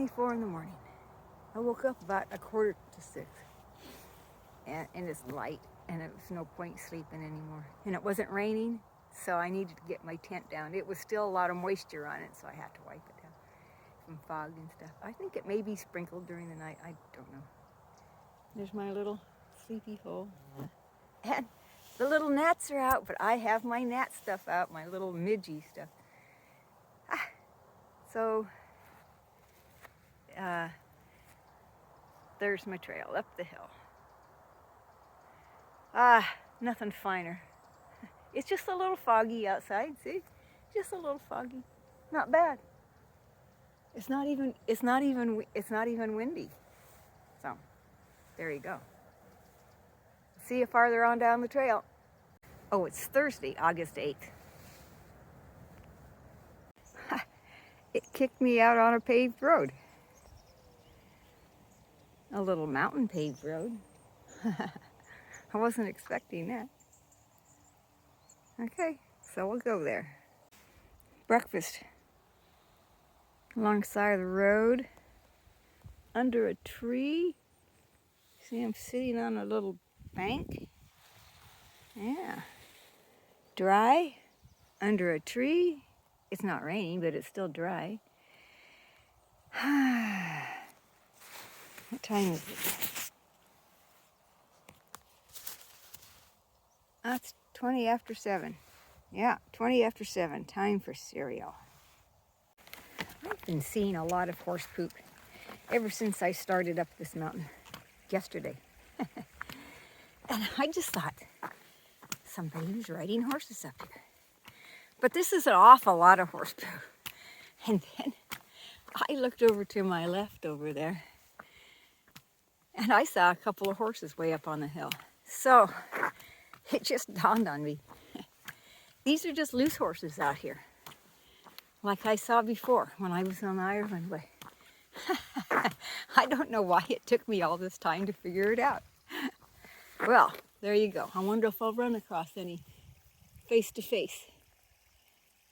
5:24 in the morning. I woke up about 5:45, and it's light, and it was no point sleeping anymore. And it wasn't raining, so I needed to get my tent down. It was still a lot of moisture on it, so I had to wipe it down from fog and stuff. I think it may be sprinkled during the night. I don't know. There's my little sleepy hole. And the little gnats are out, but I have my gnat stuff out, my little midgie stuff. So, there's my trail up the hill. Nothing finer. It's just a little foggy outside, see? Just a little foggy. Not bad. It's not even windy. So, there you go. See you farther on down the trail. Oh, it's Thursday, August 8th. It kicked me out on a paved road. A little mountain paved road. I wasn't expecting that. Okay, so we'll go there. Breakfast. Alongside the road. Under a tree. See, I'm sitting on a little bank. Yeah. Dry. Under a tree. It's not raining, but it's still dry. What time is it? That's 20 after 7. Yeah, 20 after 7. Time for cereal. I've been seeing a lot of horse poop ever since I started up this mountain yesterday. And I just thought somebody was riding horses up here. But this is an awful lot of horse poop. And then I looked over to my left over there, and I saw a couple of horses way up on the hill. So it just dawned on me. These are just loose horses out here, like I saw before when I was on Ireland Way. I don't know why it took me all this time to figure it out. Well, there you go. I wonder if I'll run across any face-to-face.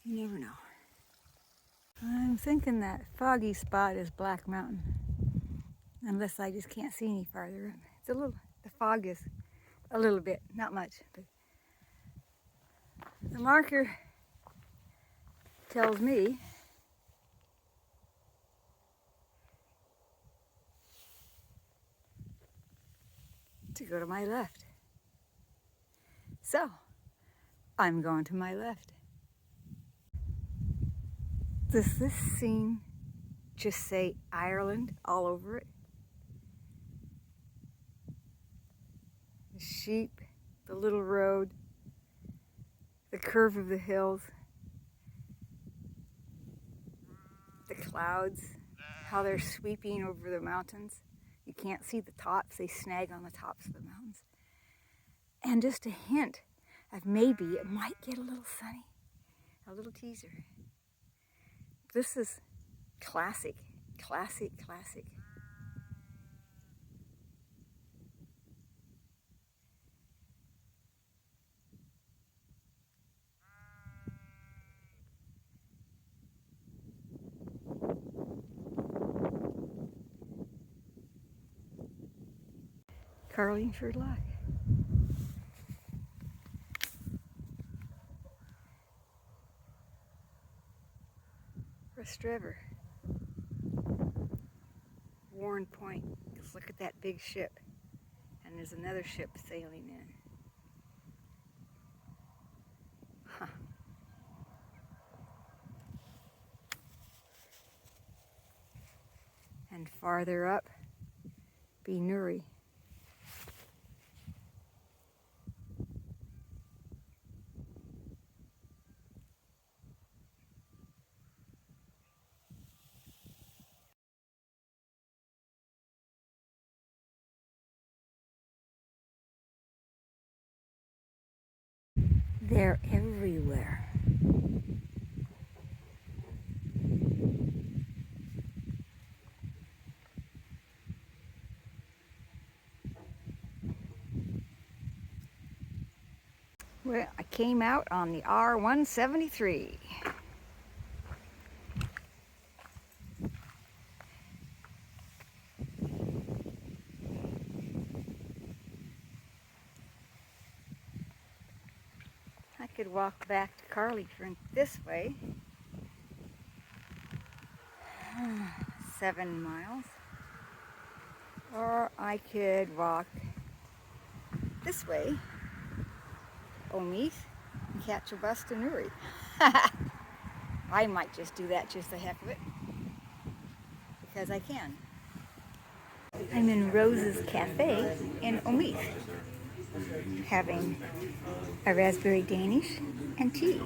You never know. I'm thinking that foggy spot is Black Mountain, unless I just can't see any farther up. It's a little, the fog is a little bit, not much, but the marker tells me to go to my left. So, I'm going to my left. Does this scene just say Ireland all over it? The sheep, the little road, the curve of the hills, the clouds, how they're sweeping over the mountains. You can't see the tops, they snag on the tops of the mountains. And just a hint of maybe it might get a little sunny, a little teaser. This is classic, classic, classic. Carlingford Loch. Rostrevor. Warren Point. Just look at that big ship. And there's another ship sailing in. Huh. And farther up, Benuri. They're everywhere. Well, I came out on the R173. could walk back to Carleyford this way. 7 miles. Or I could walk this way, Omeath, and catch a bus to Newry. I might just do that just the heck of it, because I can. I'm in Rose's Cafe in Omeath, having a raspberry Danish and tea.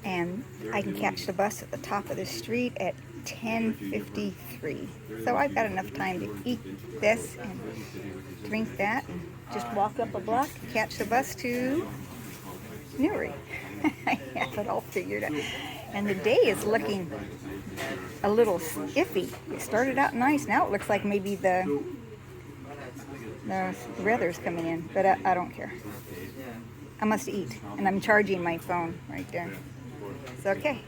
And I can catch the bus at the top of the street at 10:53. So I've got enough time to eat this and drink that and just walk up a block and catch the bus to Newry. I have it all figured out. And the day is looking a little iffy. It started out nice. Now it looks like maybe the weather's coming in, but I don't care. I must eat, and I'm charging my phone right there. It's okay.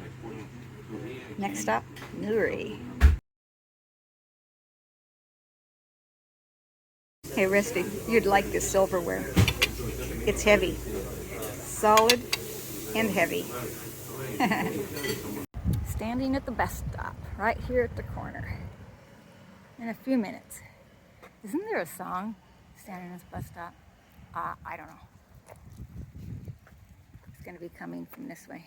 Next stop, Newry. Hey, Rusty, you'd like this silverware. It's heavy, solid, and heavy. Standing at the bus stop, right here at the corner. In a few minutes. Isn't there a song, standing at the bus stop? I don't know. It's going to be coming from this way.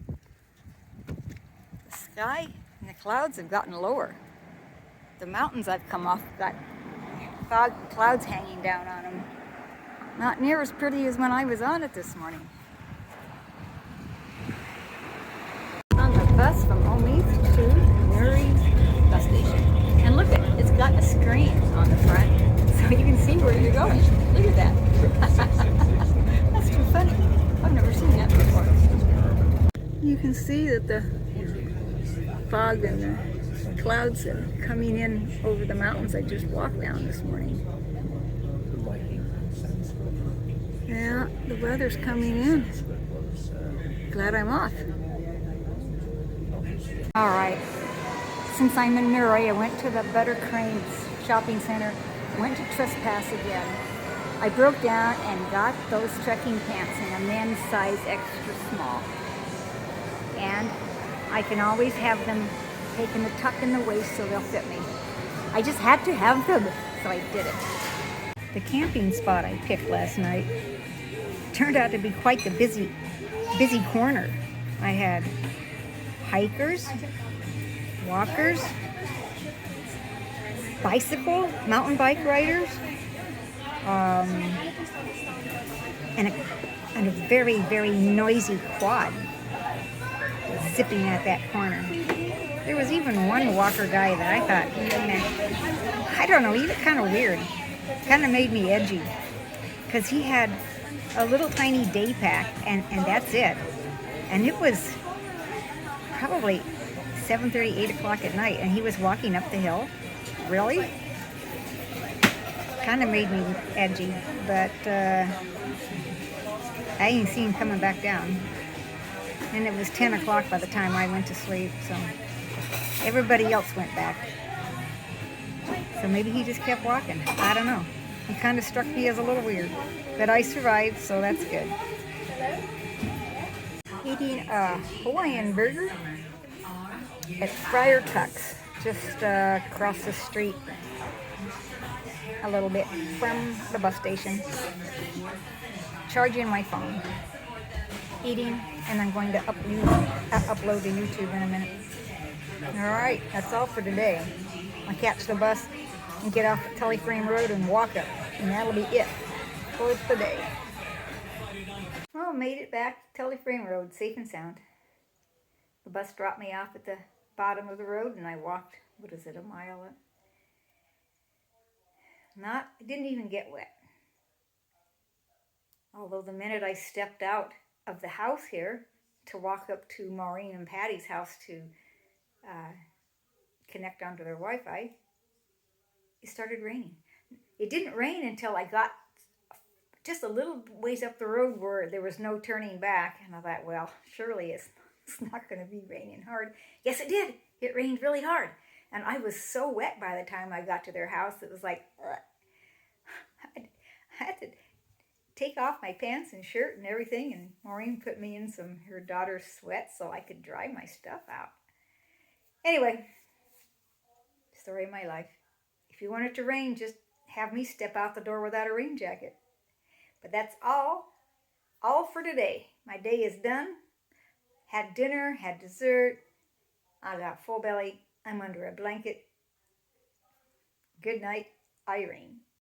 The sky and the clouds have gotten lower. The mountains I've come off got fog and clouds hanging down on them. Not near as pretty as when I was on it this morning. On the bus from Omeath to Newry bus station. And look it's got a screen on the front, so you can see where you're going. Look at that. That's too funny. I've never seen that before. You can see that the fog and the clouds are coming in over the mountains I just walked down this morning. Yeah, the weather's coming in. Glad I'm off. All right. Since I'm in Newry, I went to the Butter Cranes shopping center, went to Trespass again. I broke down and got those trekking pants in a men's size extra small. And I can always have them taken the tuck in the waist so they'll fit me. I just had to have them, so I did it. The camping spot I picked last night turned out to be quite the busy corner. I had hikers, walkers, mountain bike riders, and a very, very noisy quad zipping at that corner. There was even one walker guy that I thought, I don't know, he looked kind of weird. Kind of made me edgy, because he had a little tiny day pack, and that's it. And it was probably 7:30, 8 o'clock at night, and he was walking up the hill. Really? Kind of made me edgy, but I ain't seen him coming back down. And it was 10 o'clock by the time I went to sleep, so everybody else went back. So maybe he just kept walking. I don't know. He kind of struck me as a little weird, but I survived, so that's good. Eating a Hawaiian burger at Friar Tuck's, just across the street a little bit from the bus station. Charging my phone, eating, and I'm going to upload to YouTube in a minute. All right, that's all for today. I'll catch the bus and get off at Tully Frame Road and walk up, and that'll be it for today. Well, made it back to Tully Frame Road safe and sound. The bus dropped me off at the bottom of the road, and I walked, a mile up? I didn't even get wet. Although the minute I stepped out of the house here to walk up to Maureen and Patty's house to connect onto their Wi-Fi, it started raining. It didn't rain until I got just a little ways up the road where there was no turning back. And I thought, well, surely it's not going to be raining hard. Yes, it did. It rained really hard. And I was so wet by the time I got to their house. It was like, I had to take off my pants and shirt and everything, and Maureen put me in her daughter's sweats so I could dry my stuff out. Anyway, story of my life. If you want it to rain, just have me step out the door without a rain jacket. But that's all for today. My day is done. Had dinner, had dessert. I got full belly. I'm under a blanket. Good night, Irene.